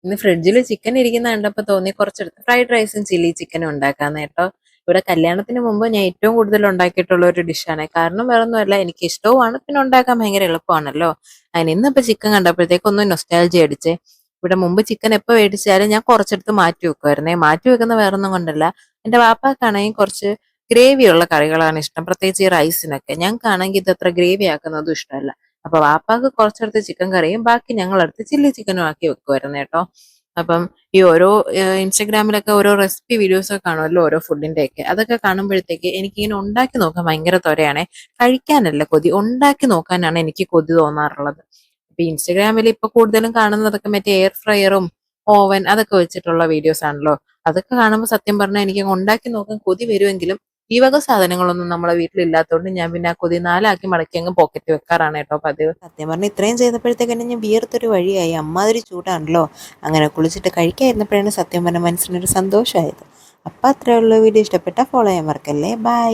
ഇന്ന് ഫ്രിഡ്ജിൽ ചിക്കൻ ഇരിക്കുന്ന കണ്ടപ്പോൾ തോന്നി കുറച്ചെടുത്ത് ഫ്രൈഡ് റൈസും ചില്ലി ചിക്കനും ഉണ്ടാക്കാന്ന് കേട്ടോ. ഇവിടെ കല്യാണത്തിന് മുമ്പ് ഞാൻ ഏറ്റവും കൂടുതൽ ഉണ്ടാക്കിയിട്ടുള്ള ഒരു ഡിഷാണ്. കാരണം വേറൊന്നുമല്ല, എനിക്ക് ഇഷ്ടവുമാണ്, പിന്നെ ഉണ്ടാക്കാൻ ഭയങ്കര എളുപ്പമാണല്ലോ. അതിന് ഇന്നിപ്പോ ചിക്കൻ കണ്ടപ്പോഴത്തേക്ക് ഒന്ന് നൊസ്റ്റാൾജി അടിച്ചേ. ഇവിടെ മുമ്പ് ചിക്കൻ എപ്പോൾ മേടിച്ചാലും ഞാൻ കുറച്ചെടുത്ത് മാറ്റി വെക്കുമായിരുന്നേ. മാറ്റി വെക്കുന്ന വേറൊന്നും കൊണ്ടല്ല, എന്റെ വാപ്പാക്കാണെങ്കിൽ കുറച്ച് ഗ്രേവി ഉള്ള കറികളാണ് ഇഷ്ടം, പ്രത്യേകിച്ച് ഈ റൈസിനൊക്കെ. ഞങ്ങൾക്കാണെങ്കിൽ ഇത് അത്ര ഗ്രേവി ആക്കുന്നതും ഇഷ്ടമല്ല. അപ്പൊ വാപ്പാക്ക് കുറച്ചെടുത്ത് ചിക്കൻ കറിയും ബാക്കി ഞങ്ങളെടുത്ത് ചില്ലി ചിക്കനും ആക്കി വെക്കുമായിരുന്നു കേട്ടോ. അപ്പം ഈ ഓരോ ഇൻസ്റ്റഗ്രാമിലൊക്കെ ഓരോ റെസിപ്പി വീഡിയോസ് ഒക്കെ കാണുമല്ലോ, ഓരോ ഫുഡിന്റെ ഒക്കെ. അതൊക്കെ കാണുമ്പോഴത്തേക്ക് എനിക്കിങ്ങനെ ഉണ്ടാക്കി നോക്കാൻ ഭയങ്കര ത്വരയാണേ. കഴിക്കാനല്ല കൊതി, ഉണ്ടാക്കി നോക്കാനാണ് എനിക്ക് കൊതി തോന്നാറുള്ളത്. ഇപ്പൊ ഇൻസ്റ്റഗ്രാമിൽ ഇപ്പൊ കൂടുതലും കാണുന്നതൊക്കെ മറ്റേ എയർ ഫ്രയറും ഓവൻ അതൊക്കെ വെച്ചിട്ടുള്ള വീഡിയോസ് ആണല്ലോ. അതൊക്കെ കാണുമ്പോൾ സത്യം പറഞ്ഞാൽ എനിക്ക് ഉണ്ടാക്കി നോക്കാൻ കൊതി വരുമെങ്കിലും ഈ വക സാധനങ്ങളൊന്നും നമ്മളെ വീട്ടിലില്ലാത്തതുകൊണ്ട് ഞാൻ പിന്നെ ആ കൊതി നാലാക്കി മടക്കി അങ്ങ് പോക്കറ്റ് വെക്കാറാണ് കേട്ടോ പതിവ്. സത്യം പറഞ്ഞാൽ ഇത്രയും ചെയ്തപ്പോഴത്തേക്ക് ഞാൻ വിയർത്തൊരു വഴിയായി. അമ്മാതിരി ചൂടാണല്ലോ. അങ്ങനെ കുളിച്ചിട്ട് കഴിക്കാതിരുന്നപ്പോഴാണ് സത്യം പറഞ്ഞാൽ മനസ്സിനൊരു സന്തോഷമായത്. അപ്പം അത്രേ ഉള്ളൂ. വീഡിയോ ഇഷ്ടപ്പെട്ടാൽ ഫോളോ ചെയ്യാൻ മറക്കല്ലേ. ബൈ.